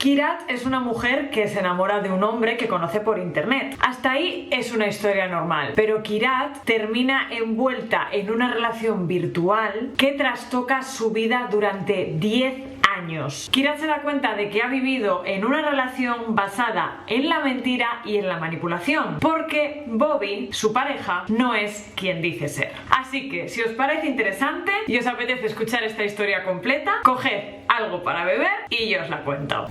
Kirat es una mujer que se enamora de un hombre que conoce por internet. Hasta ahí es una historia normal, pero Kirat termina envuelta en una relación virtual que trastoca su vida durante 10 años. Kirat se da cuenta de que ha vivido en una relación basada en la mentira y en la manipulación, porque Bobby, su pareja, no es quien dice ser. Así que, si os parece interesante y os apetece escuchar esta historia completa, coged algo para beber y yo os la cuento.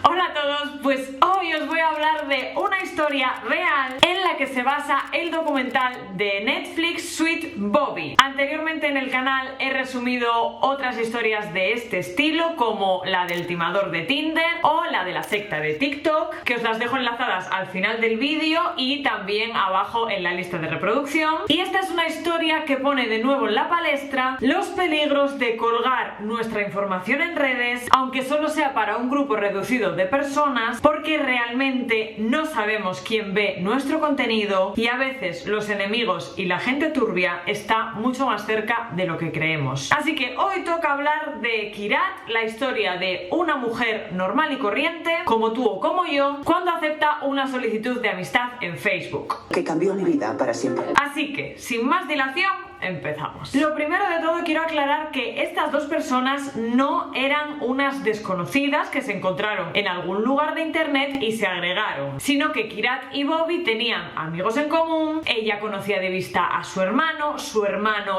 Hola a todos, pues hoy os voy a hablar de una historia real en la que se basa el documental de Netflix Sweet Bobby. Anteriormente en el canal he resumido otras historias de este estilo, como la del timador de Tinder o la de la secta de TikTok, que os las dejo enlazadas al final del vídeo y también abajo en la lista de reproducción. Y esta es una historia que pone de nuevo en la palestra los peligros de colgar nuestra información en redes, aunque solo sea para un grupo reducido de personas, porque realmente no sabemos quién ve nuestro contenido y a veces los enemigos y la gente turbia está mucho más cerca de lo que creemos. Así que hoy toca hablar de Kirat, la historia de una mujer normal y corriente, como tú o como yo, cuando acepta una solicitud de amistad en Facebook, que cambió mi vida para siempre. Así que, sin más dilación, empezamos. Lo primero de todo, quiero aclarar que estas dos personas no eran unas desconocidas que se encontraron en algún lugar de internet y se agregaron, sino que Kirat y Bobby tenían amigos en común. Ella conocía de vista a su hermano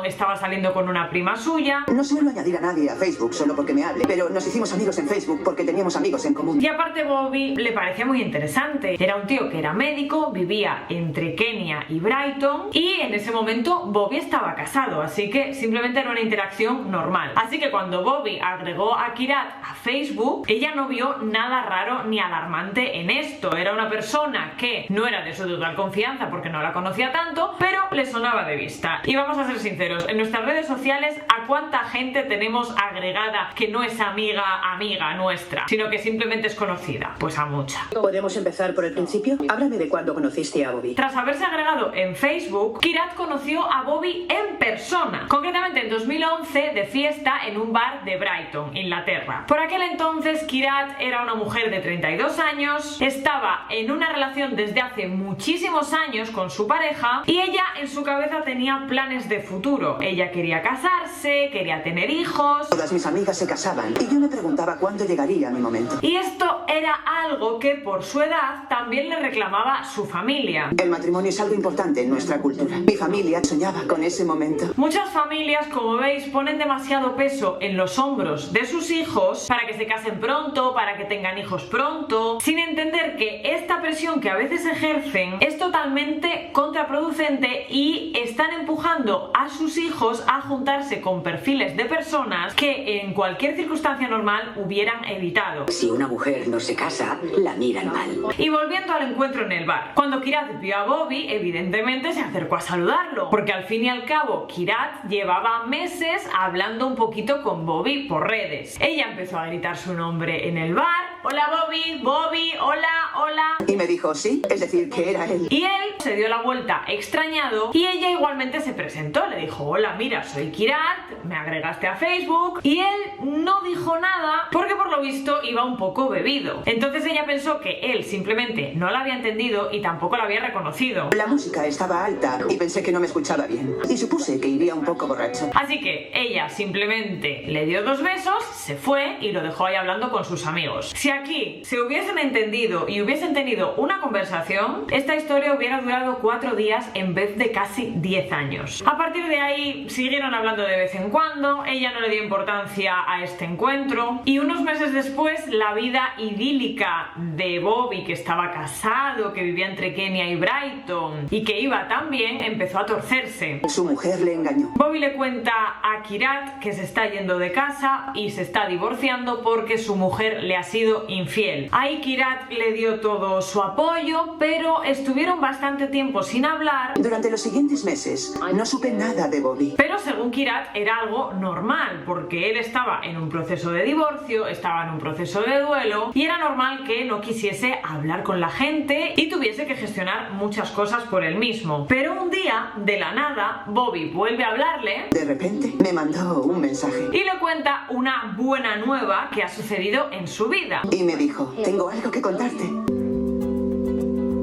estaba saliendo con una prima suya. No suelo añadir a nadie a Facebook solo porque me hable, pero nos hicimos amigos en Facebook porque teníamos amigos en común. Y aparte, Bobby le parecía muy interesante. Era un tío que era médico, vivía entre Kenia y Brighton, y en ese momento Bobby estaba casado, así que simplemente era una interacción normal. Así que cuando Bobby agregó a Kirat a Facebook, ella no vio nada raro ni alarmante en esto. Era una persona que no era de su total confianza porque no la conocía tanto, pero le sonaba de vista. Y vamos a ser sinceros, en nuestras redes sociales, ¿a cuánta gente tenemos agregada que no es amiga nuestra, sino que simplemente es conocida? Pues a mucha. ¿Podemos empezar por el principio? Háblame de cuándo conociste a Bobby. Tras haberse agregado en Facebook, Kirat conoció a Bobby en persona, concretamente en 2011 de fiesta en un bar de Brighton, Inglaterra. Por aquel entonces Kirat era una mujer de 32 años, estaba en una relación desde hace muchísimos años con su pareja y ella en su cabeza tenía planes de futuro. Ella quería casarse, quería tener hijos. Todas mis amigas se casaban y yo me preguntaba cuándo llegaría mi momento. Y esto era algo que por su edad también le reclamaba su familia. El matrimonio es algo importante en nuestra cultura. Mi familia soñaba con ese momento. Muchas familias, como veis, ponen demasiado peso en los hombros de sus hijos para que se casen pronto, para que tengan hijos pronto, sin entender que esta presión que a veces ejercen es totalmente contraproducente y están empujando a sus hijos a juntarse con perfiles de personas que en cualquier circunstancia normal hubieran evitado. Si una mujer no se casa, la miran mal. Y volviendo al encuentro en el bar, cuando Kirat vio a Bobby, evidentemente se acercó a saludarlo, porque al fin y al cabo Kirat llevaba meses hablando un poquito con Bobby por redes. Ella empezó a gritar su nombre en el bar: hola Bobby, Bobby, hola, hola. Y me dijo sí, es decir, que era él. Y él se dio la vuelta extrañado y ella igualmente se presentó. Le dijo: hola, mira, soy Kirat, me agregaste a Facebook. Y él no dijo nada porque por lo visto iba un poco bebido. Entonces ella pensó que él simplemente no la había entendido y tampoco la había reconocido. La música estaba alta y pensé que no me escuchaba bien y supuse que iría un poco borracho. Así que ella simplemente le dio 2 besos, se fue y lo dejó ahí hablando con sus amigos. Si aquí se hubiesen entendido y hubiesen tenido una conversación, esta historia hubiera durado 4 días en vez de casi 10 años. A partir de ahí siguieron hablando de vez en cuando, ella no le dio importancia a este encuentro y unos meses después la vida idílica de Bobby, que estaba casado, que vivía entre Kenia y Brighton y que iba tan bien, empezó a torcerse. Su mujer le engañó. Bobby le cuenta a Kirat que se está yendo de casa y se está divorciando porque su mujer le ha sido sido infiel. Ahí Kirat le dio todo su apoyo, pero estuvieron bastante tiempo sin hablar. Durante los siguientes meses no supe nada de Bobby. Pero según Kirat era algo normal, porque él estaba en un proceso de divorcio, estaba en un proceso de duelo y era normal que no quisiese hablar con la gente y tuviese que gestionar muchas cosas por él mismo. Pero un día, de la nada, Bobby vuelve a hablarle. De repente me mandó un mensaje. Y le cuenta una buena nueva que ha sucedido en su vida. Y me dijo, tengo algo que contarte.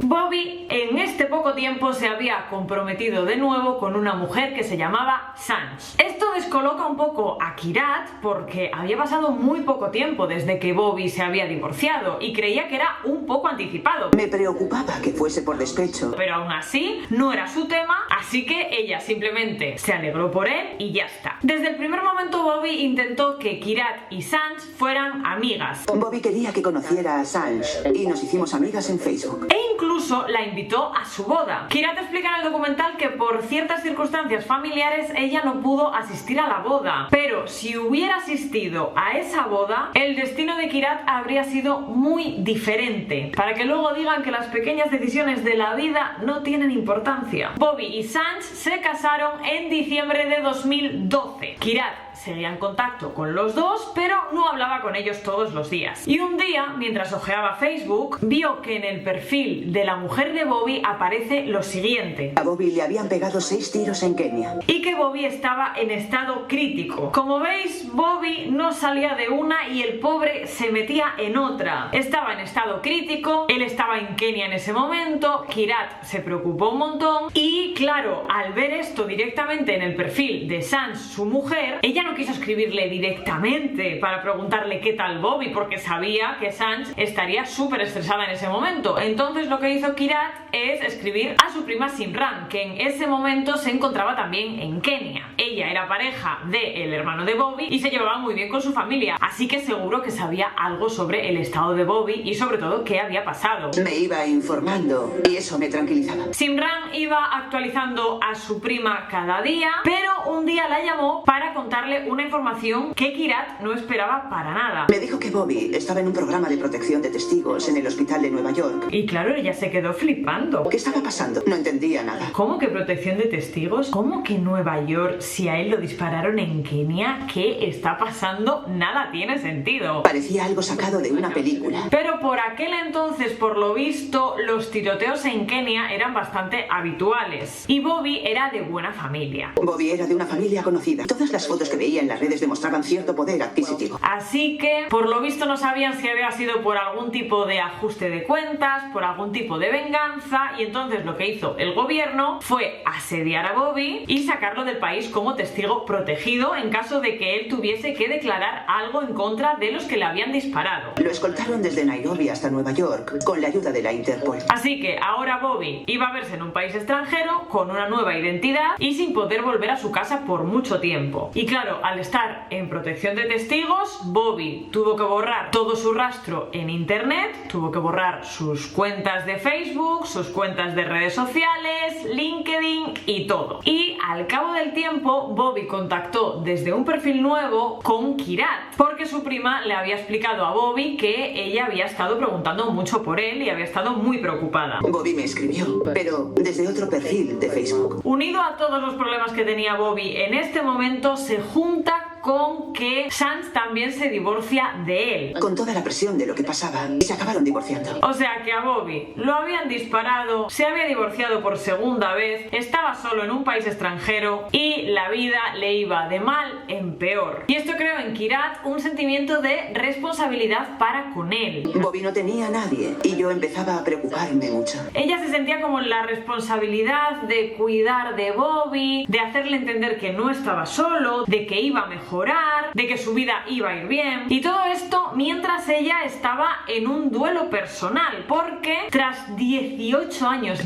Bobby en este poco tiempo se había comprometido de nuevo con una mujer que se llamaba Sanj. Esto descoloca un poco a Kirat porque había pasado muy poco tiempo desde que Bobby se había divorciado y creía que era un poco anticipado. Me preocupaba que fuese por despecho. Pero aún así no era su tema, así que ella simplemente se alegró por él y ya está. Desde el primer momento Bobby intentó que Kirat y Sanj fueran amigas. Bobby quería que conociera a Sanj y nos hicimos amigas en Facebook. E incluso la invitó a su boda. Kirat explica en el documental que por ciertas circunstancias familiares ella no pudo asistir a la boda. Pero si hubiera asistido a esa boda, el destino de Kirat habría sido muy diferente. Para que luego digan que las pequeñas decisiones de la vida no tienen importancia. Bobby y Sanj se casaron en diciembre de 2012. Kirat seguía en contacto con los dos, pero no hablaba con ellos todos los días. Y un día, mientras hojeaba Facebook, vio que en el perfil de la mujer de Bobby aparece lo siguiente. A Bobby le habían pegado 6 tiros en Kenia. Y que Bobby estaba en estado crítico. Como veis, Bobby no salía de una y el pobre se metía en otra. Estaba en estado crítico, él estaba en Kenia en ese momento, Kirat se preocupó un montón y claro, al ver esto directamente en el perfil de Sanj, su mujer, ella no quiso escribirle directamente para preguntarle qué tal Bobby porque sabía que Sanj estaría súper estresada en ese momento. Entonces lo que hizo Kirat es escribir a su prima Simran, que en ese momento se encontraba también en Kenia. Ella era pareja del hermano de Bobby y se llevaba muy bien con su familia, así que seguro que sabía algo sobre el estado de Bobby y sobre todo qué había pasado. Me iba informando y eso me tranquilizaba. Simran iba actualizando a su prima cada día, pero un día la llamó para contarle una información que Kirat no esperaba para nada. Me dijo que Bobby estaba en un programa de protección de testigos en el hospital de Nueva York. Y claro, ella se quedó flipando. ¿Qué estaba pasando? No entendía nada. ¿Cómo que protección de testigos? ¿Cómo que Nueva York? Si a él lo dispararon en Kenia, ¿qué está pasando? Nada tiene sentido. Parecía algo sacado de una película. Pero por aquel entonces, por lo visto, los tiroteos en Kenia eran bastante habituales. Y Bobby era de buena familia. Bobby era de una familia conocida. Todas las fotos que veía en las redes demostraban cierto poder adquisitivo. Así que, por lo visto, no sabían si había sido por algún tipo de ajuste de cuentas, por algún tipo de venganza, y entonces lo que hizo el gobierno fue asediar a Bobby y sacarlo del país como testigo protegido en caso de que él tuviese que declarar algo en contra de los que le habían disparado. Lo escoltaron desde Nairobi hasta Nueva York con la ayuda de la Interpol. Así que ahora Bobby iba a verse en un país extranjero con una nueva identidad y sin poder volver a su casa por mucho tiempo. Y claro, al estar en protección de testigos, Bobby tuvo que borrar todo su rastro en internet, tuvo que borrar sus cuentas de Facebook, sus cuentas de redes sociales, LinkedIn y todo. Y al cabo del tiempo, Bobby contactó desde un perfil nuevo con Kirat, porque su prima le había explicado a Bobby que ella había estado preguntando mucho por él y había estado muy preocupada. Bobby me escribió, pero desde otro perfil de Facebook. Unido a todos los problemas que tenía Bobby en este momento, se junta con que Sanj también se divorcia de él. Con toda la presión de lo que pasaba, se acabaron divorciando. O sea que a Bobby lo habían disparado, se había divorciado por segunda vez, estaba solo en un país extranjero y la vida le iba de mal en peor. Y esto creó en Kirat un sentimiento de responsabilidad para con él. Bobby no tenía a nadie y yo empezaba a preocuparme mucho. Ella se sentía como la responsabilidad de cuidar de Bobby, de hacerle entender que no estaba solo, de que iba a mejorar, de que su vida iba a ir bien. Y todo esto mientras ella estaba en un duelo personal, porque tras 18 años,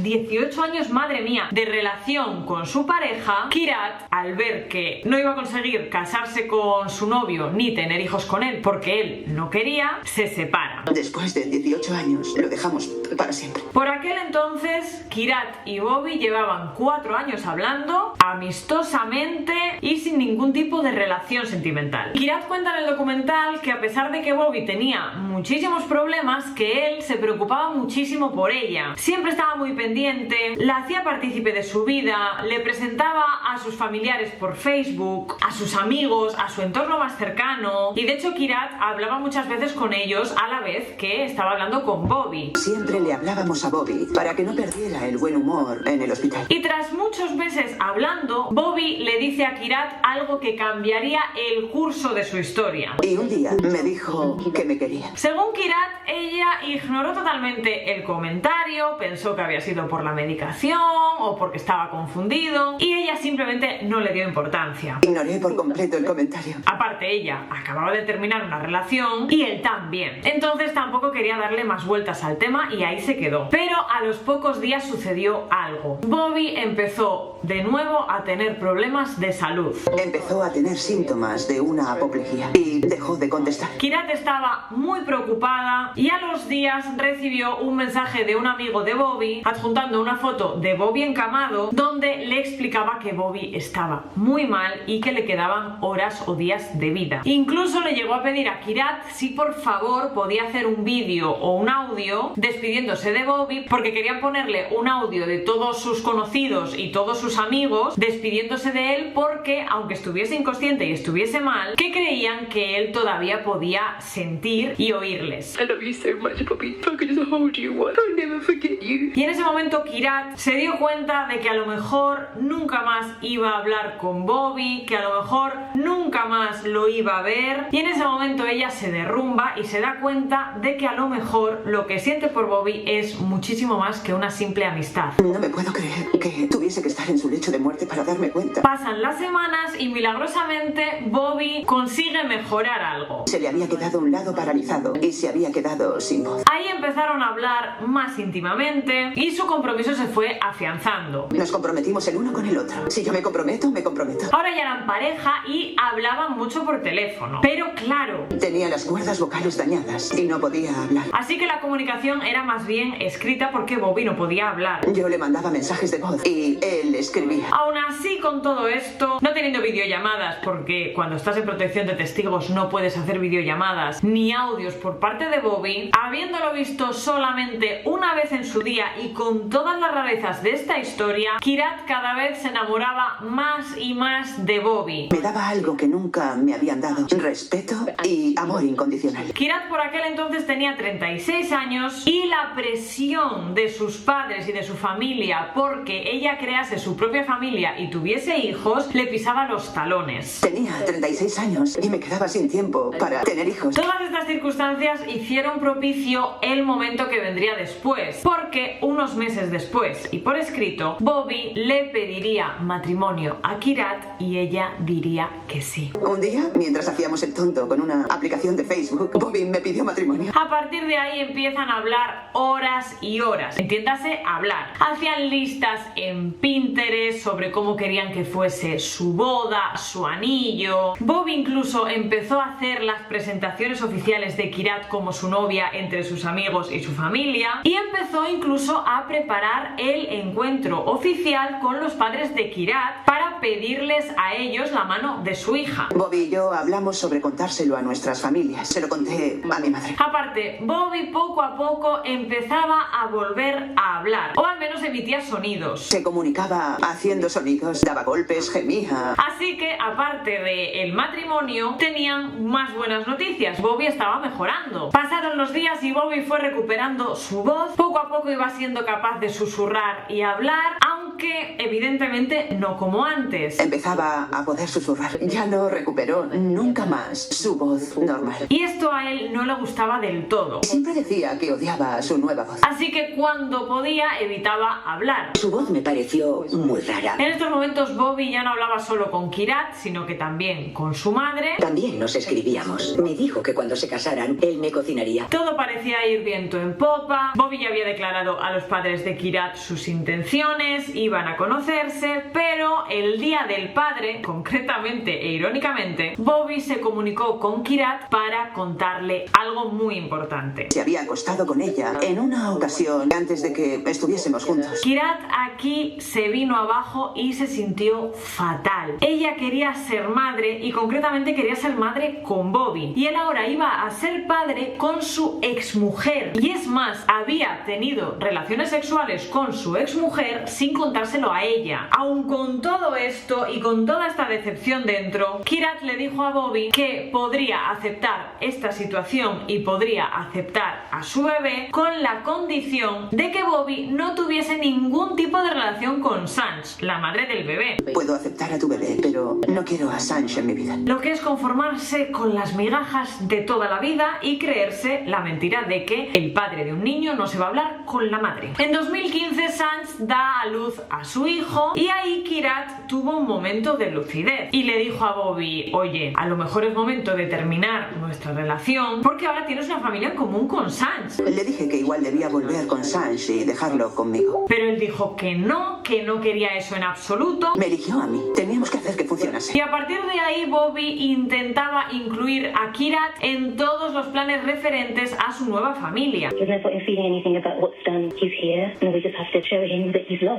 madre mía, de relación con su pareja, Kirat, al ver que no iba a conseguir casarse con su novio ni tener hijos con él porque él no quería, se separa. Después de 18 años, lo dejamos para siempre. Por aquel entonces, Kirat y Bobby llevaban 4 años hablando, amistosamente y sin ningún tipo de relación sentimental. Kirat cuenta en el documental que a pesar de que Bobby tenía muchísimos problemas, que él se preocupaba muchísimo por ella. Siempre estaba muy pendiente, la hacía partícipe de su vida, le presentaba a sus familiares por Facebook, a sus amigos, a su entorno más cercano, y de hecho Kirat hablaba muchas veces con ellos a la vez que estaba hablando con Bobby. Siempre le hablábamos a Bobby para que no perdiera el buen humor en el hospital. Y tras muchos meses hablando, Bobby le dice a Kirat algo que cambiaría el curso de su historia. Y un día me dijo que me quería. Según Kirat, ella ignoró totalmente el comentario, pensó que había sido por la medicación o porque estaba confundido, y ella simplemente no le dio importancia. Ignoré por completo el comentario. Aparte, ella acababa de terminar una relación y él también. Entonces tampoco quería darle más vueltas al tema y ahí se quedó. Pero a los pocos días sucedió algo. Bobby empezó de nuevo a tener problemas de salud. Empezó a tener síntomas de una apoplejía y dejó de contestar. Kirat estaba muy preocupada y a los días recibió un mensaje de un amigo de Bobby adjuntando una foto de Bobby encamado donde le explicaba que Bobby estaba muy mal y que le quedaban horas o días de vida. Incluso le llegó a pedir a Kirat si por favor podía hacer un vídeo o un audio despidiéndose de Bobby, porque querían ponerle un audio de todos sus conocidos y todos sus amigos despidiéndose de él, porque aunque estuviese inconsciente y estuviese mal, que creían que él todavía podía sentir y oírles. I love you so much, Bobby. If I could just hold you once, I'll never forget you. Y en ese momento Kirat se dio cuenta de que a lo mejor nunca más iba a hablar con Bobby, que a lo mejor nunca más lo iba a ver, y en ese momento ella se derrumba y se da cuenta de que a lo mejor lo que siente por Bobby es muchísimo más que una simple amistad. No me puedo creer que tuviese que estar en su lecho de muerte para darme cuenta. Pasan las semanas y milagrosamente Bobby consigue mejorar algo. Se le había quedado un lado paralizado y se había quedado sin voz. Ahí empezaron a hablar más íntimamente y su compromiso se fue afianzando. Nos comprometimos el uno con el otro. Si yo me comprometo, me comprometo. Ahora ya eran pareja y hablaban mucho por teléfono. Pero claro, Tenía las cuerdas vocales dañadas y no podía hablar. así que la comunicación era más bien escrita porque Bobby no podía hablar. Yo le mandaba mensajes de voz y él escribía. Aún así, con todo esto, no teniendo videollamadas, porque cuando estás en protección de testigos no puedes hacer videollamadas ni audios por parte de Bobby, habiéndolo visto solamente una vez en su día y con todas las rarezas de esta historia, Kirat cada vez se enamoraba más y más de Bobby. Me daba algo que nunca me habían dado: respeto y amor incondicional. Kirat por aquel entonces tenía 36 años y la presión de sus padres y de su familia porque ella crease su propia familia y tuviese hijos le pisaba los talones. Tenía 36 años y me quedaba sin tiempo para tener hijos. Todas estas circunstancias hicieron propicio el momento que vendría después, porque unos meses después y por escrito, Bobby le pediría matrimonio a Kirat y ella diría que sí. Un día, mientras hacíamos el tonto con una aplicación de Facebook, Bobby me pidió matrimonio. A partir de ahí empiezan a hablar horas y horas. Entiéndase, hablar. Hacían listas en Pinterest sobre cómo querían que fuese su boda, su anillo. Bobby incluso empezó a hacer las presentaciones oficiales de Kirat como su novia entre sus amigos y su familia, y empezó incluso a preparar el encuentro oficial con los padres de Kirat para pedirles a ellos la mano de su hija. Bobby y yo hablamos sobre contárselo a nuestras familias. Se lo conté a mi madre. Aparte, Bobby poco a poco empezaba a volver a hablar, o al menos emitía sonidos. Se comunicaba haciendo sonidos, daba golpes, gemía. Así que, aparte del matrimonio, tenían más buenas noticias. Bobby estaba mejorando. Pasaron los días y Bobby fue recuperando su voz. Poco a poco iba siendo capaz de susurrar y hablar, aunque evidentemente no como antes. Empezaba a poder susurrar. Ya no recuperó nunca más su voz normal. Y esto a él no le gustaba del todo. Siempre decía que odiaba su nueva voz. Así que cuando podía evitaba hablar. Su voz me pareció muy rara. En estos momentos Bobby ya no hablaba solo con Kirat, sino que también con su madre. También nos escribíamos. Me dijo que cuando se casaran, él me cocinaría. Todo parecía ir viento en popa. Bobby ya había declarado a los padres de Kirat sus intenciones, iban a conocerse, pero el día del padre, concretamente e irónicamente, Bobby se comunicó con Kirat para contarle algo muy importante. Se había acostado con ella en una ocasión antes de que estuviésemos juntos. Kirat aquí se vino abajo y se sintió fatal. Ella quería ser madre y concretamente quería ser madre con Bobby. Y él ahora iba a ser padre con su exmujer. Y es más, había tenido relaciones sexuales con su exmujer sin contárselo a ella. Aun con todo esto y con toda esta decepción dentro, Kirat le dijo a Bobby que podría aceptar esta situación y podría aceptar a su bebé con la condición de que Bobby no tuviese ningún tipo de relación con Sanj, la madre del bebé. Puedo aceptar a tu bebé, pero no quiero a Sanj en mi vida. Lo que es conformarse con las migajas de toda la vida y creerse la mentira de que el padre de un niño no se va a hablar con la madre. En 2015 Sanj da a luz a su hijo y ahí Kirat tuvo un momento de lucidez y le dijo a Bobby: oye, a lo mejor es momento de terminar nuestra relación porque ahora tienes una familia en común con Sanj. Le dije que igual debía volver con Sanj y dejarlo conmigo. Pero él dijo que no quería eso en absoluto. Me eligió a mí. Teníamos que hacer que funcionase. Y a partir de ahí Bobby intentaba incluir a Kirat en todos los planes referentes a su nueva familia.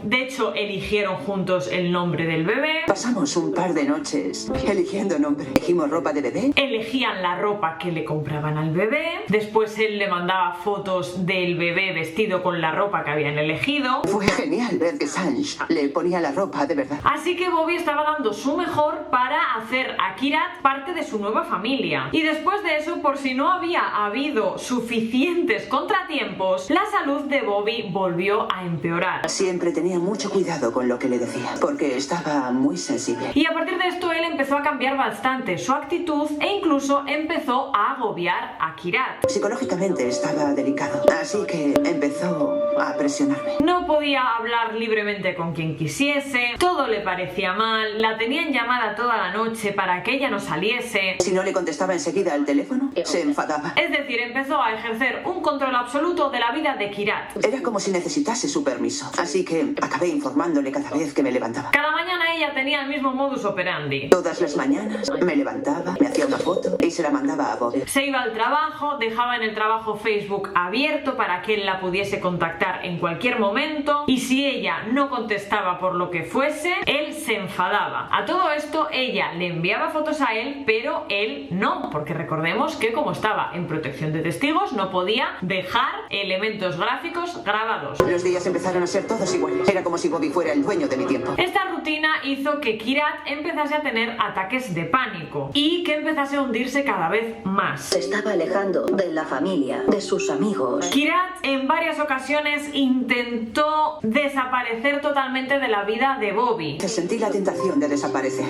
De hecho, eligieron juntos el nombre del bebé. Pasamos un par de noches eligiendo nombre. Elegimos ropa de bebé. Elegían la ropa que le compraban al bebé. Después él le mandaba fotos del bebé vestido con la ropa que habían elegido. Fue genial ver que Sanj le ponía la ropa de verdad. Así que Bobby estaba dando su mejor para hacer a Kirat parte de su nueva familia. Y después de eso, por si no había habido suficientes contratiempos, la salud de Bobby volvió a empeorar. Siempre tenía mucho cuidado con lo que le decía, porque estaba muy sensible. Y a partir de esto él empezó a cambiar bastante su actitud e incluso empezó a agobiar a Kirat. Psicológicamente estaba delicado, así que empezó a presionarme. No podía hablar libremente con quien quisiese, todo le parecía mal, la tenían llamada toda la noche para que ella no saliese. Si no le contestaba enseguida al teléfono, se enfadaba. Es decir, empezó a ejercer un control absoluto de la vida de Kirat. Era como si necesitase su permiso, así que acabé informándole cada vez que me levantaba. Cada mañana ella tenía el mismo modus operandi. Todas las mañanas me levantaba, me hacía una foto y se la mandaba a Bobby. Se iba al trabajo, dejaba en el trabajo Facebook abierto para que él la pudiese contactar en cualquier momento y si ella no contestaba por lo que fuese, él se enfadaba. A todo esto ella le enviaba fotos a él, pero él no, porque recordemos que como estaba en protección de testigos no podía dejar elementos gráficos grabados. Los días empezaron a ser todos iguales. Era como si Bobby fuera el dueño de mi tiempo. Esta rutina hizo que Kirat empezase a tener ataques de pánico y que empezase a hundirse cada vez más. Se estaba alejando de la familia, de sus amigos. Kirat en varias ocasiones intentó desaparecer totalmente de la vida de Bobby. Sentí la tentación de desaparecer.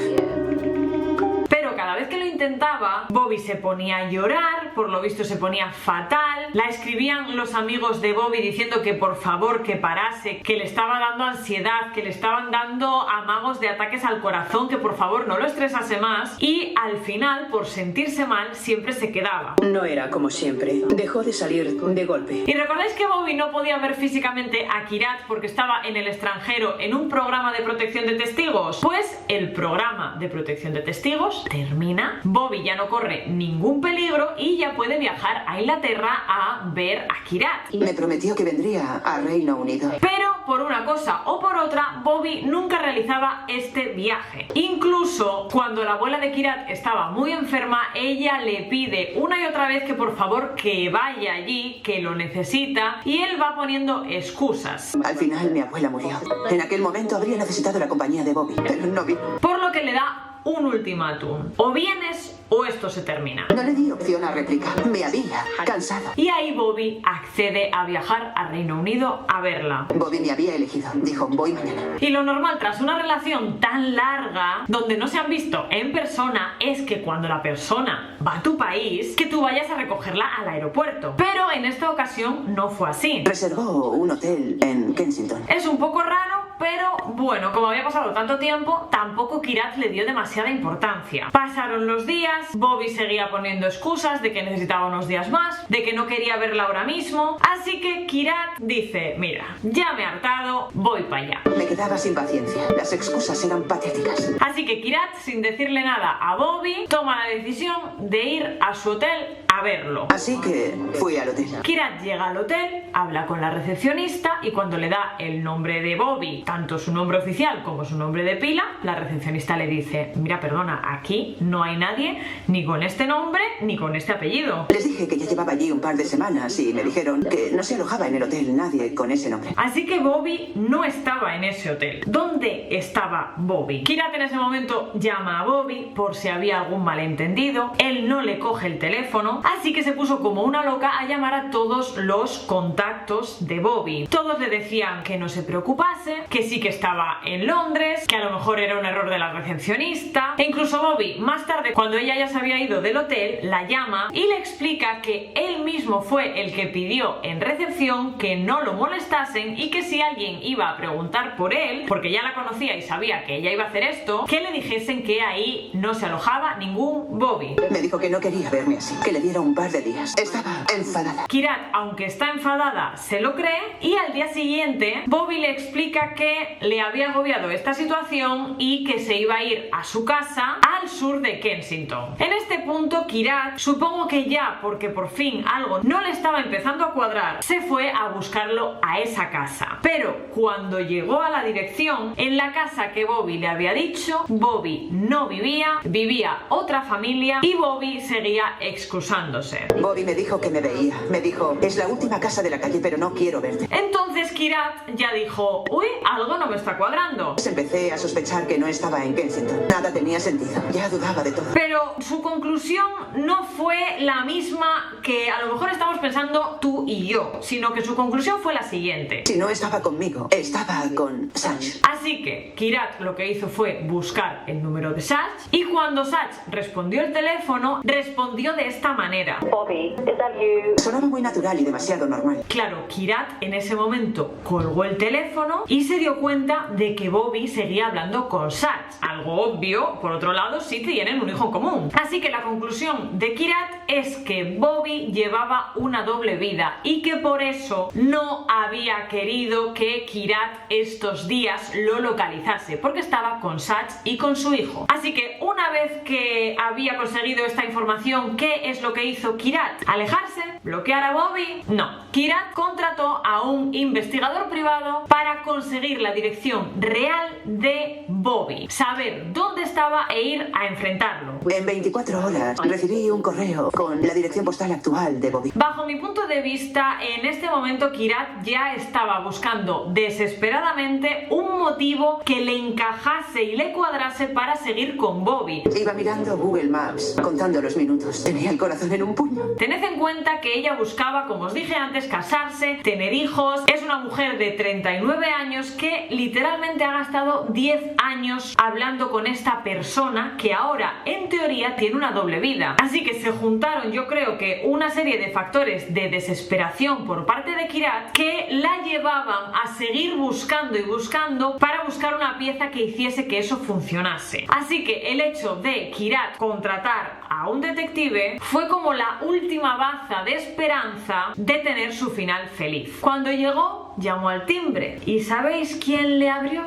Pero cada vez que lo intentaba, Bobby se ponía a llorar, por lo visto se ponía fatal, la escribían los amigos de Bobby diciendo que por favor que parase, que le estaba dando ansiedad, que le estaban dando amagos de ataques al corazón, que por favor no lo estresase más y al final, por sentirse mal, siempre se quedaba. No era como siempre, dejó de salir de golpe. ¿Y recordáis que Bobby no podía ver físicamente a Kirat porque estaba en el extranjero en un programa de protección de testigos? Pues el programa de protección de testigos termina, Bobby ya no corre ningún peligro y ya puede viajar a Inglaterra a ver a Kirat. Me prometió que vendría a Reino Unido. Pero por una cosa o por otra, Bobby nunca realizaba este viaje. Incluso cuando la abuela de Kirat estaba muy enferma, ella le pide una y otra vez que por favor que vaya allí, que lo necesita, y él va poniendo excusas. Al final mi abuela murió. En aquel momento habría necesitado la compañía de Bobby, pero no vino. Por lo que le da un ultimátum: o vienes o esto se termina. No le di opción a réplica, me había cansado. Y ahí Bobby accede a viajar a Reino Unido a verla. Bobby me había elegido, dijo voy mañana. Y lo normal tras una relación tan larga, donde no se han visto en persona, es que cuando la persona va a tu país, que tú vayas a recogerla al aeropuerto. Pero en esta ocasión no fue así. Reservó un hotel en Kensington. Es un poco raro, pero bueno, como había pasado tanto tiempo, tampoco Kirat le dio demasiada importancia. Pasaron los días, Bobby seguía poniendo excusas de que necesitaba unos días más, de que no quería verla ahora mismo, así que Kirat dice: mira, ya me he hartado, voy para allá. Me quedaba sin paciencia, las excusas eran patéticas. Así que Kirat, sin decirle nada a Bobby, toma la decisión de ir a su hotel a verlo. Así que fui al hotel. Kirat llega al hotel, habla con la recepcionista y cuando le da el nombre de Bobby, tanto su nombre oficial como su nombre de pila, la recepcionista le dice: mira, perdona, aquí no hay nadie ni con este nombre ni con este apellido. Les dije que ya llevaba allí un par de semanas y me dijeron que no se alojaba en el hotel nadie con ese nombre. Así que Bobby no estaba en ese hotel. ¿Dónde estaba Bobby? Kirat en ese momento llama a Bobby por si había algún malentendido. Él no le coge el teléfono, así que se puso como una loca a llamar a todos los contactos de Bobby. Todos le decían que no se preocupase, que sí que estaba en Londres, que a lo mejor era un error de la recepcionista. E incluso Bobby, más tarde, cuando ella ya se había ido del hotel, la llama y le explica que él mismo fue el que pidió en recepción que no lo molestasen y que si alguien iba a preguntar por él, porque ya la conocía y sabía que ella iba a hacer esto, que le dijesen que ahí no se alojaba ningún Bobby. Me dijo que no quería verme así, que le diera un par de días. Estaba enfadada. Kirat, aunque está enfadada, se lo cree y al día siguiente Bobby le explica que le había agobiado esta situación y que se iba a ir a su casa al sur de Kensington. En este punto Kirat, supongo que ya porque por fin algo no le estaba empezando a cuadrar, se fue a buscarlo a esa casa. Pero cuando llegó a la dirección, en la casa que Bobby le había dicho, Bobby no vivía, vivía otra familia y Bobby seguía excusándose. Bobby me dijo que me veía. Me dijo: es la última casa de la calle, pero no quiero verte. Entonces Kirat ya dijo: uy, algo no me está cuadrando. Empecé a sospechar que no estaba en Kensington. Nada tenía sentido. Ya dudaba de todo. Pero su conclusión no fue la misma que a lo mejor estamos pensando tú y yo, sino que su conclusión fue la siguiente. Si no estaba conmigo, estaba con Satch. Así que Kirat lo que hizo fue buscar el número de Satch y cuando Satch respondió el teléfono, respondió de esta manera. Bobby, is that you? Sonaba muy natural y demasiado normal. Claro, Kirat en ese momento colgó el teléfono y se dio cuenta de que Bobby seguía hablando con Satch. Algo obvio, por otro lado, sí tienen un hijo común. Así que la conclusión de Kirat es que Bobby llevaba una doble vida y que por eso no había querido que Kirat estos días lo localizase, porque estaba con Satch y con su hijo. Así que una vez que había conseguido esta información, ¿qué es lo que hizo Kirat? ¿Alejarse? ¿Bloquear a Bobby? No. Kirat contrató a un investigador privado para conseguir la dirección real de Bobby, saber dónde estaba e ir a enfrentarlo. En 24 horas recibí un correo con la dirección postal actual de Bobby. Bajo mi punto de vista, en este momento Kirat ya estaba buscando desesperadamente un motivo que le encajase y le cuadrase para seguir con Bobby. Iba mirando Google Maps, contando los minutos. Tenía el corazón en un puño. Tened en cuenta que ella buscaba, como os dije antes, casarse, tener hijos. Es una mujer de 39 años que literalmente ha gastado 10 años hablando con esta persona que ahora, en teoría, tiene una doble vida. Así que se juntaron, yo creo que una serie de factores de desesperación por parte de Kirat que la llevaban a seguir buscando y buscando para buscar una pieza que hiciese que eso funcionase. Así que el hecho de Kirat contratar a un detective fue como la última baza de esperanza de tener su final feliz. Cuando llegó, llamó al timbre. ¿Y sabéis quién le abrió?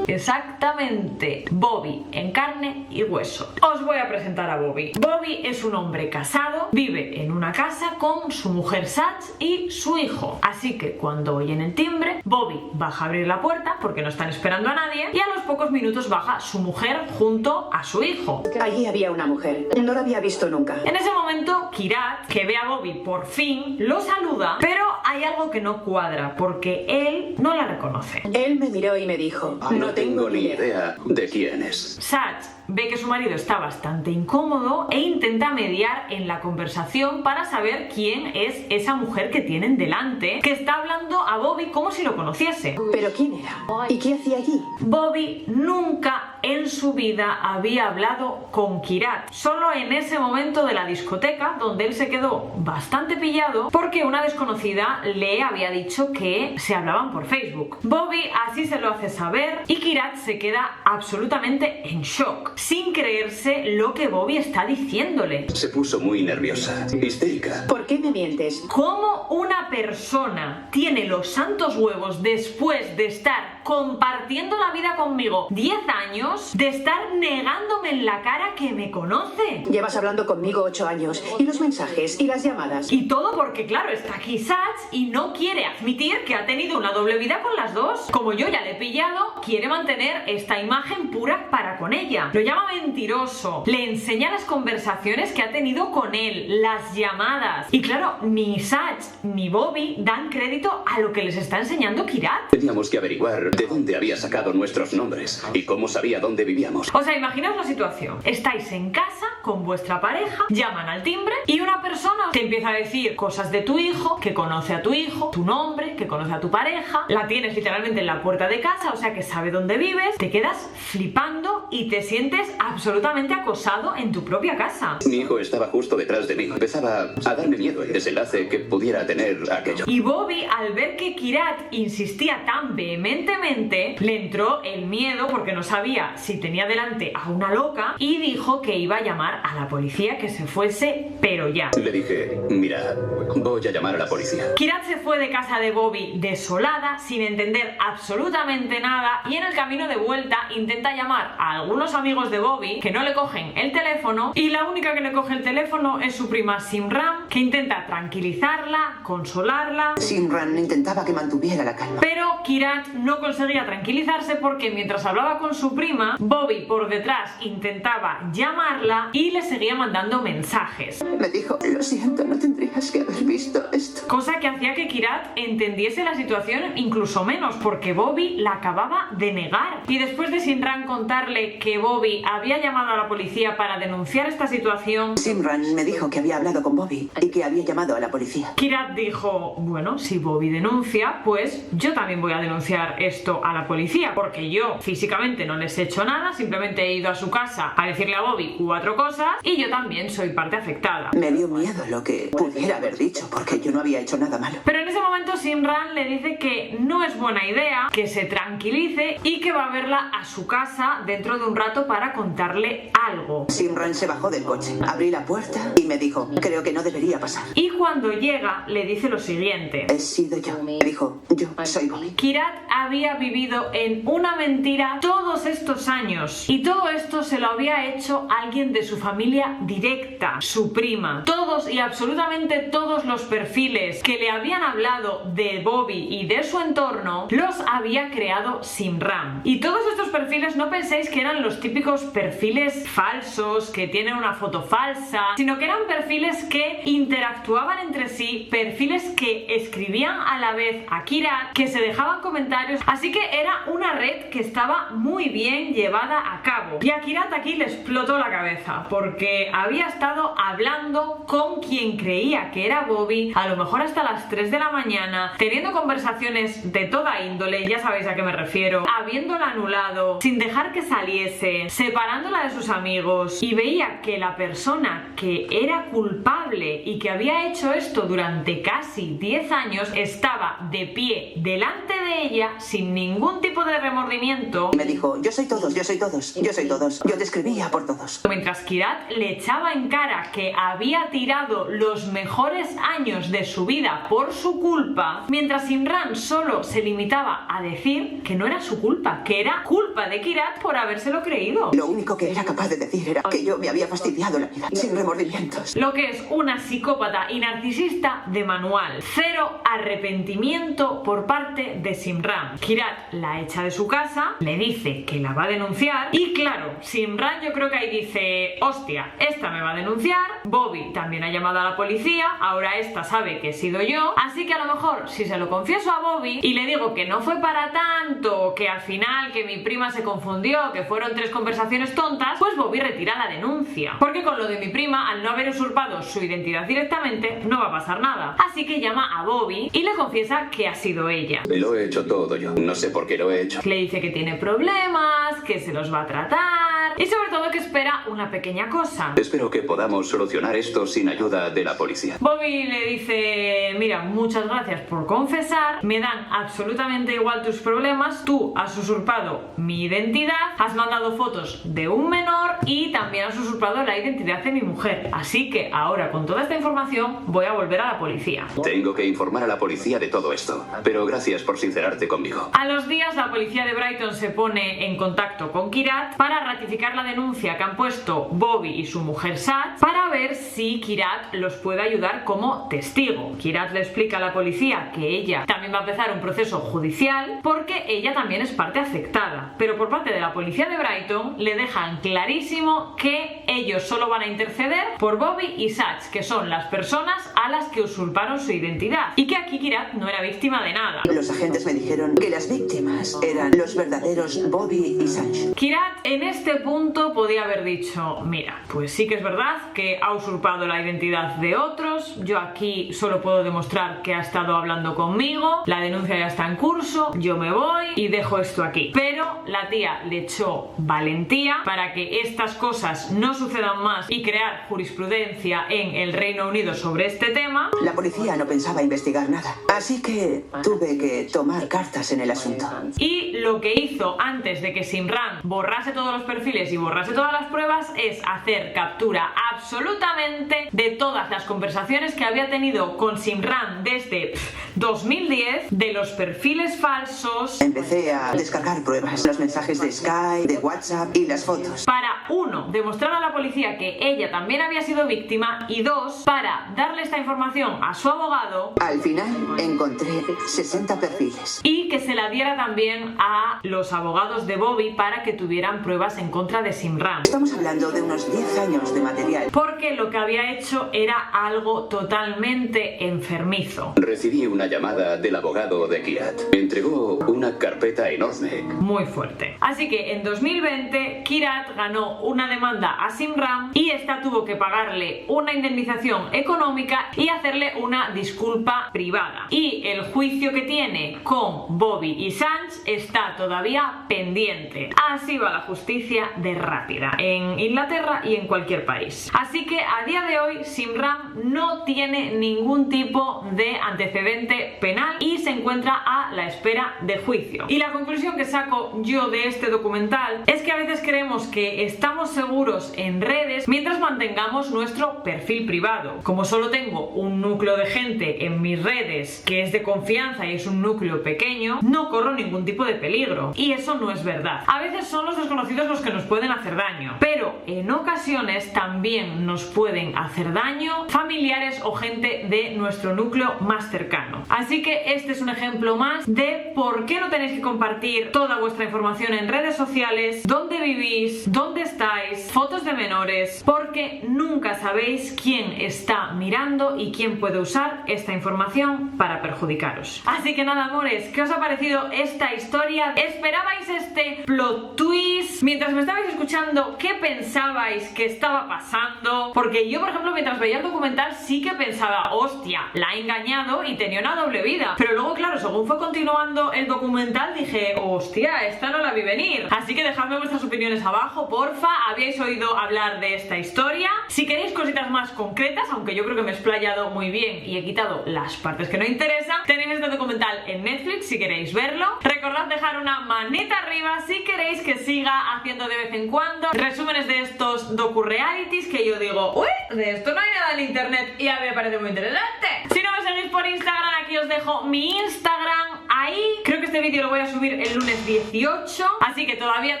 Exactamente, Bobby, en carne y hueso. Os voy a presentar a Bobby. Bobby es un hombre casado, vive en una casa con su mujer Satch y su hijo. Así que cuando oyen el timbre, Bobby baja a abrir la puerta porque no están esperando a nadie y a los pocos minutos baja su mujer junto a su hijo. Allí había una mujer. No la había visto nunca. En ese momento, Kirat, que ve a Bobby por fin, lo saluda, pero hay algo que no cuadra porque él no la reconoce. Él me miró y me dijo: No tengo ni idea de quién es. Satch ve que su marido está bastante incómodo e intenta mediar en la conversación para saber quién es esa mujer que tienen delante, que está hablando a Bobby como si lo conociese. ¿Pero quién era? ¿Y qué hacía allí? Bobby nunca en su vida había hablado con Kirat, solo en ese momento de la discoteca donde él se quedó bastante pillado porque una desconocida le había dicho que se hablaban por Facebook. Bobby así se lo hace saber y Kirat se queda absolutamente en shock, sin creerse lo que Bobby está diciéndole. Se puso muy nerviosa, histérica. ¿Por qué me mientes? ¿Cómo una persona tiene los santos huevos después de estar compartiendo la vida conmigo 10 años, de estar negándome en la cara que me conoce? Llevas hablando conmigo 8 años. Y los mensajes y las llamadas. Y todo porque, claro, está aquí Sachs y no quiere admitir que ha tenido una doble vida con las dos. Como yo ya le he pillado, quiere mantener esta imagen pura para con ella. Lo llama mentiroso, le enseña las conversaciones que ha tenido con él, las llamadas. Y claro, ni Sachs ni Bobby dan crédito a lo que les está enseñando Kirat. Teníamos que averiguar de dónde había sacado nuestros nombres y cómo sabía dónde vivíamos. O sea, imaginaos la situación. Estáis en casa con vuestra pareja, llaman al timbre y una persona te empieza a decir cosas de tu hijo, que conoce a tu hijo, tu nombre, que conoce a tu pareja, la tienes literalmente en la puerta de casa, o sea que sabe dónde vives, te quedas flipando y te sientes absolutamente acosado en tu propia casa. Mi hijo estaba justo detrás de mí. Empezaba a darme miedo el desenlace que pudiera tener aquello. Y Bobby, al ver que Kirat insistía tan vehementemente, le entró el miedo porque no sabía si tenía delante a una loca y dijo que iba a llamar a la policía, que se fuese, pero ya. Le dije, mira, voy a llamar a la policía. Kirat se fue de casa de Bobby desolada, sin entender absolutamente nada, y en el camino de vuelta intenta llamar a algunos amigos de Bobby que no le cogen el teléfono, y la única que le coge el teléfono es su prima Simran, que intenta tranquilizarla, consolarla. Simran intentaba que mantuviera la calma. Pero Kirat no conseguía tranquilizarse porque mientras hablaba con su prima, Bobby por detrás intentaba llamarla y le seguía mandando mensajes. Me dijo, lo siento, no tendrías que haber visto esto. Cosa que hacía que Kirat entendiese la situación incluso menos, porque Bobby la acababa de negar. Y después de Simran contarle que Bobby había llamado a la policía para denunciar esta situación, Simran me dijo que había hablado con Bobby y que había llamado a la policía. Kirat dijo, bueno, si Bobby denuncia, pues yo también voy a denunciar esto a la policía, porque yo físicamente no les he hecho nada, simplemente he ido a su casa a decirle a Bobby 4 cosas y yo también soy parte afectada. Me dio miedo lo que pudiera haber dicho, porque yo no había hecho nada malo. Pero en ese momento Simran le dice que no es buena idea, que se tranquilice y que va a verla a su casa dentro de un rato para contarle algo. Simran se bajó del coche, abrí la puerta y me dijo, creo que no debería pasar. Y cuando llega le dice lo siguiente. He sido yo. Me dijo, yo soy Bobby. Kirat había vivido en una mentira todos estos años y todo esto se lo había hecho alguien de su familia directa, su prima. Todos y absolutamente todos los perfiles que le habían hablado de Bobby y de su entorno los había creado Simran. Y todos estos perfiles no penséis que eran los típicos perfiles falsos que tienen una foto falsa, sino que eran perfiles que interactuaban entre sí, perfiles que escribían a la vez a Kirat, que se dejaban comentarios, así que era una red que estaba muy bien llevada a cabo. Y a Kirat aquí le explotó la cabeza porque había estado hablando con quien creía que era Bobby, a lo mejor hasta las 3 de la mañana, teniendo conversaciones de toda índole, ya sabéis a qué me refiero, habiéndola anulado, sin dejar que saliese, separándola de sus amigos, y veía que la persona que era culpable y que había hecho esto durante casi 10 años estaba de pie delante de ella sin ningún tipo de remordimiento. Y me dijo, yo soy todos, yo soy todos, yo soy todos. Yo te escribía por todos. Mientras Kirat le echaba en cara que había tirado los mejores años de su vida por su culpa, mientras Simran solo se limitaba a decir que no era su culpa, que era culpa de Kirat por habérselo creído. Lo único que era capaz de decir era que yo me había fastidiado la vida, sin remordimientos. Lo que es una psicópata y narcisista de manual. Cero arrepentimiento por parte de Simran. Kirat la echa de su casa, le dice que la va a denunciar y claro, Simran yo creo que ahí dice, hostia, esta me va a denunciar, Bobby también ha llamado a la policía, ahora esta sabe que he sido yo, así que a lo mejor si se lo confieso a Bobby y le digo que no fue para tanto, que al final que mi prima se confundió, que fueron 3 conversaciones tontas, pues Bobby retira la denuncia. Porque con lo de mi prima, al no haber usurpado su identidad directamente, no va a pasar nada. Así que llama a Bobby y le confiesa que ha sido ella. Lo he hecho todo yo. No sé por qué lo he hecho. Le dice que tiene problemas, que se los va a tratar, ayudar y sobre todo que espera una pequeña cosa. Espero que podamos solucionar esto sin ayuda de la policía. Bobby le dice: mira, muchas gracias por confesar, me dan absolutamente igual tus problemas, tú has usurpado mi identidad, has mandado fotos de un menor y también has usurpado la identidad de mi mujer, así que ahora con toda esta información voy a volver a la policía. Tengo que informar a la policía de todo esto, pero gracias por sincerarte conmigo. A los días la policía de Brighton se pone en contacto con Kirat para ratificar la denuncia que han puesto Bobby y su mujer Sat para ver si Kirat los puede ayudar como testigo. Kirat le explica a la policía que ella también va a empezar un proceso judicial porque ella también es parte afectada, pero por parte de la policía de Brighton le dejan clarísimo que ellos solo van a interceder por Bobby y Sat, que son las personas a las que usurparon su identidad, y que aquí Kirat no era víctima de nada. Los agentes me dijeron que las víctimas eran los verdaderos Bobby y Sanch. Kirat en este punto podía haber dicho: mira, pues sí que es verdad que ha usurpado la identidad de otros, yo aquí solo puedo demostrar que ha estado hablando conmigo, la denuncia ya está en curso, yo me voy y dejo esto aquí. Pero la tía le echó valentía para que estas cosas no sucedan más y crear jurisprudencia en el Reino Unido sobre este tema. La policía no pensaba investigar nada, así que tuve que tomar cartas en el asunto. Y lo que hizo antes de que Simran borrase todos los perfiles y borrase todas las pruebas es hacer captura absolutamente de todas las conversaciones que había tenido con Simran desde 2010, de los perfiles falsos. Empecé a descargar pruebas, los mensajes de Skype, de WhatsApp y las fotos. Para, uno, demostrar a la policía que ella también había sido víctima, y dos, para darle esta información a su abogado. Al final encontré 60 perfiles. Y que se la diera también a los abogados de Bobby para que tuvieran pruebas en contra de Simran. Estamos hablando de unos 10 años de material. Porque lo que había hecho era algo totalmente enfermizo. Recibí una llamada del abogado de Kirat. Me entregó una carpeta enorme. Muy fuerte. Así que en 2020 Kirat ganó una demanda a Simran y esta tuvo que pagarle una indemnización económica y hacerle una disculpa privada. Y el juicio que tiene con Bobby y Sanch está todavía pendiente. Así va la justicia de rápida en Inglaterra y en cualquier país. Así que a día de hoy Simran no tiene ningún tipo de antecedente penal y se encuentra a la espera de juicio. Y la conclusión que saco yo de este documental es que a veces creemos que estamos seguros en redes mientras mantengamos nuestro perfil privado. Como solo tengo un núcleo de gente en mis redes que es de confianza y es un núcleo pequeño, no corro ningún tipo de peligro. Y eso no es verdad. A veces son los desconocidos los que nos pueden hacer daño, pero en ocasiones también nos pueden hacer daño familiares o gente de nuestro núcleo más cercano. Así que este es un ejemplo más de por qué no tenéis que compartir toda vuestra información en redes sociales, dónde vivís, dónde estáis, fotos de menores, porque nunca sabéis quién está mirando y quién puede usar esta información para perjudicaros. Así que nada, amores, ¿qué os ha parecido esta historia? ¿Esperabais este plot twist? Mientras me estabais escuchando, ¿qué pensabais que estaba pasando? Porque yo, por ejemplo, mientras veía el documental sí que pensaba: hostia, la ha engañado y tenía una doble vida. Pero luego, claro, según fue continuando el documental dije: hostia, esta no la vi venir. Así que dejadme vuestras opiniones abajo, porfa. ¿Habíais oído hablar de esta historia? Si queréis cositas más concretas, aunque yo creo que me he explayado muy bien y he quitado las partes que no interesan, tenéis este documental en Netflix si queréis verlo. Recordad dejar una manita arriba si queréis que siga haciendo de vez en cuando resúmenes de estos docu-realities que yo digo: uy, de esto no hay nada en internet y a mí me parece muy interesante. Si no me seguís por Instagram, aquí os dejo mi Instagram ahí. Creo que este vídeo lo voy a subir el lunes 18, así que todavía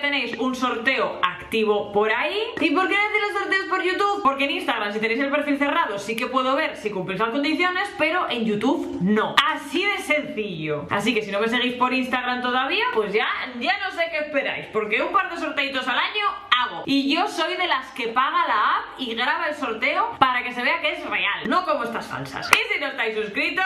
tenéis un sorteo activo por ahí. ¿Y por qué decir los sorteos por YouTube? Porque en Instagram, si tenéis el perfil cerrado, sí que puedo ver si cumplís las condiciones, pero en YouTube no. Así de sencillo. Así que si no me seguís por Instagram todavía, pues ya no sé qué esperáis, porque un par de sorteitos al año hago. Y yo soy de las que paga la app y graba el sorteo para que se vea que es real, no como estas falsas. Y si no estáis suscritos,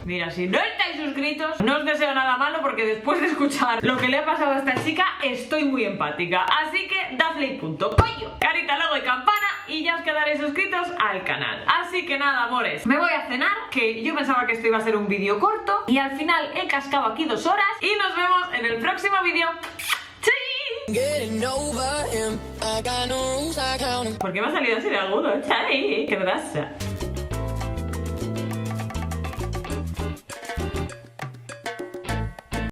mira, si no estáis suscritos, no os deseo nada malo, porque después de escuchar lo que le ha pasado a esta chica, estoy muy empática. Así que dadle y punto. ¡Coño! Carita, logo y campana, y ya os quedaréis suscritos al canal. Así que nada, amores, me voy a cenar, que yo pensaba que esto iba a ser un vídeo corto y al final he cascado aquí 2 horas, y nos vemos en el próximo vídeo. ¡Chai! ¿Por qué me ha salido así de agudo? Chai, ¿qué pasa?